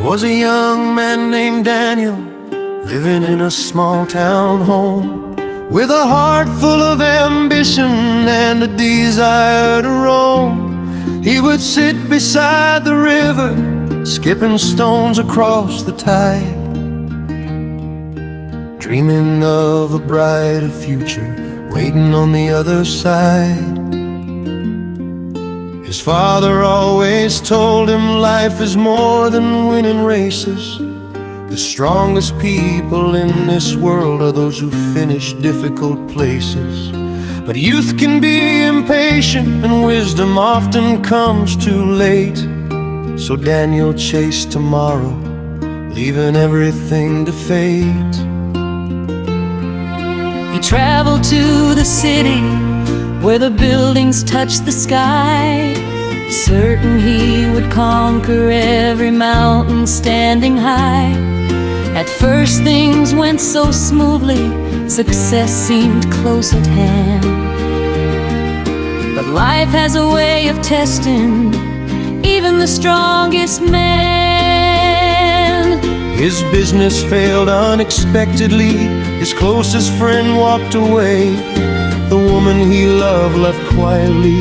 was a young man named Daniel, living in a small town home, with a heart full of ambition and a desire to roam. He would sit beside the river, skipping stones across the tide, dreaming of a brighter future waiting on the other side. His father always told him life is more than winning races. The strongest people in this world are those who finish difficult places. But youth can be impatient and wisdom often comes too late. So Daniel chased tomorrow, leaving everything to fate. He traveled to the city where the buildings touched the sky, certain he would conquer every mountain standing high. At first things went so smoothly, success seemed close at hand. But life has a way of testing even the strongest man. His business failed unexpectedly, his closest friend walked away. The woman he loved left quietly,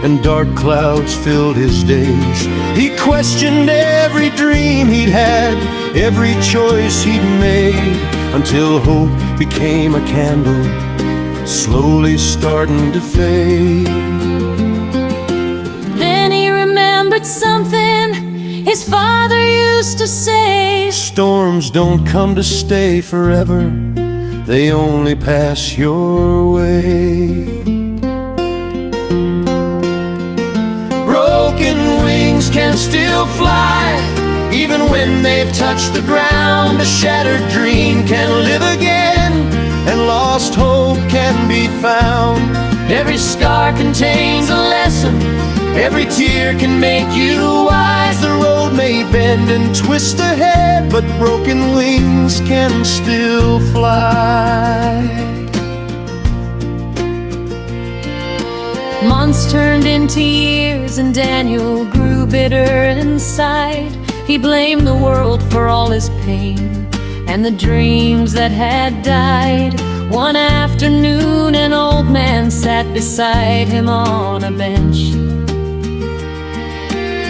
and dark clouds filled his days. He questioned every dream he'd had, every choice he'd made, until hope became a candle, slowly starting to fade. Then he remembered something his father used to say: storms don't come to stay forever, they only pass your way. Broken wings can still fly, even when they've touched the ground. A shattered dream can live again, and lost hope can be found. Every scar contains a lesson, every tear can make you wise. The road may bend and twist ahead, but broken wings can still fly. Months turned into years and Daniel grew bitter inside. He blamed the world for all his pain and the dreams that had died. One afternoon an old man sat beside him on a bench.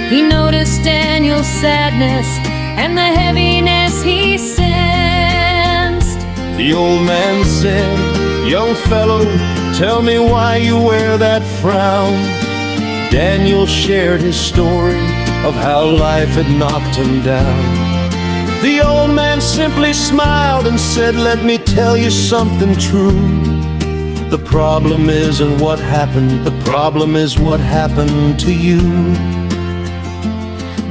He noticed Daniel's sadness and the heaviness he sensed. The old man said, "Young fellow, tell me why you wear that frown." Daniel shared his story of how life had knocked him down. The old man simply smiled and said, "Let me tell you something true. The problem isn't what happened, the problem is what happened to you."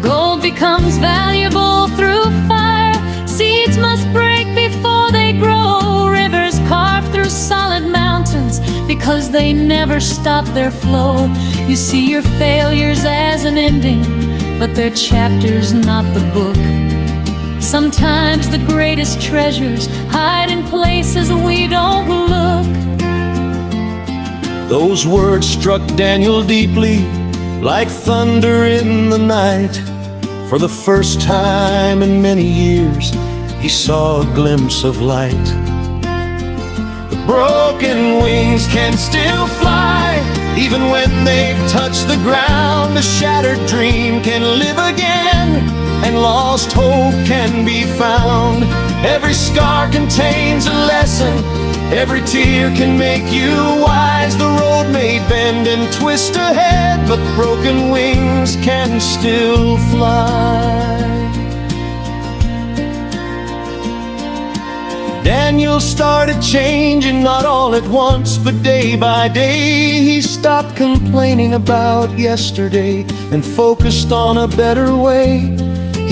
Gold becomes valuable through fire. Seeds must break before they grow. Rivers carve through solid mountains because they never stop their flow. You see your failures as an ending, but they're chapters, not the book. Sometimes the greatest treasures hide in places we don't look. Those words struck Daniel deeply, like thunder in the night. For the first time in many years, he saw a glimpse of light. The broken wings can still fly, even when they've touched the ground. A shattered dream can live again, and lost hope can be found. Every scar contains a lesson, every tear can make you wise. The road may bend and twist ahead, but broken wings can still fly. Daniel started changing, not all at once, but day by day. He stopped complaining about yesterday and focused on a better way.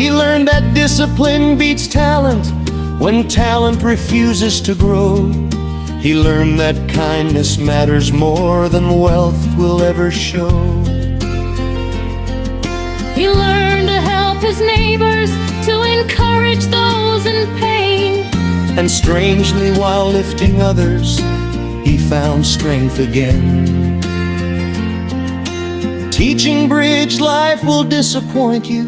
He learned that discipline beats talent when talent refuses to grow. He learned that kindness matters more than wealth will ever show. He learned to help his neighbors, to encourage those in pain. And strangely, while lifting others, he found strength again. Teaching bridge life will disappoint you,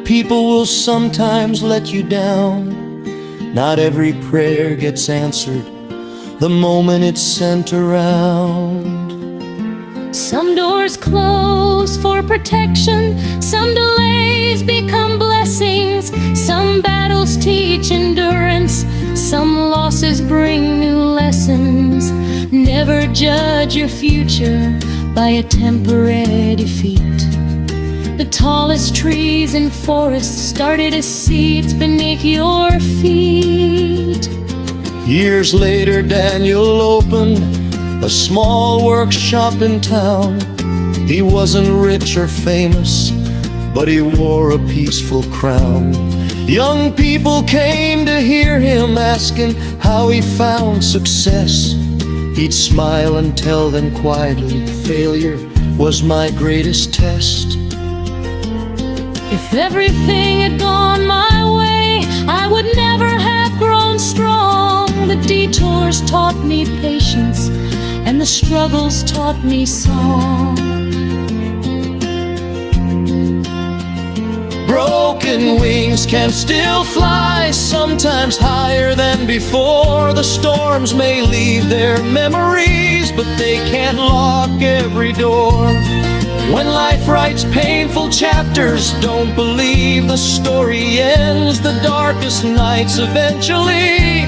People will sometimes let you down. Not every prayer gets answered the moment it's sent around. Some doors close for protection, some delays become blessings, some battles teach endurance, some losses bring new lessons. Never judge your future by a temporary defeat. The tallest trees and forests started as seeds beneath your feet. Years later, Daniel opened a small workshop in town. He wasn't rich or famous, but he wore a peaceful crown. Young people came to hear him, asking how he found success. He'd smile and tell them quietly, failure was my greatest test. If everything had gone my way, I would never have grown strong. The detours taught me patience, and the struggles taught me song. Broken wings can still fly, sometimes higher than before. The storms may leave their memories, but they can't lock every door. When life writes painful chapters, don't believe the story ends. The darkest nights eventually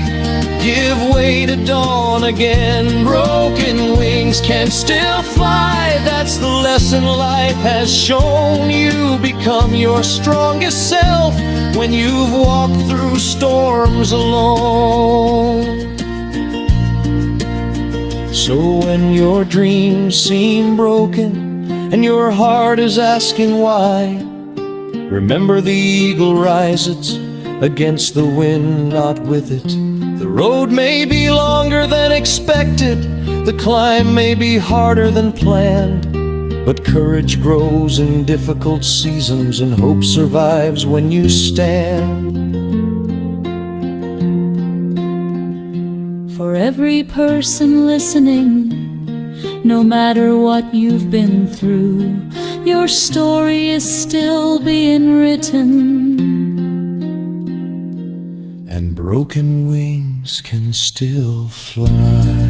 give way to dawn again. Broken wings can still fly, that's the lesson life has shown. You become your strongest self when you've walked through storms alone. So when your dreams seem broken and your heart is asking why, remember the eagle rises against the wind, not with it. The road may be longer than expected, the climb may be harder than planned, but courage grows in difficult seasons and hope survives when you stand. For every person listening, no matter what you've been through, your story is still being written. And broken wings can still fly.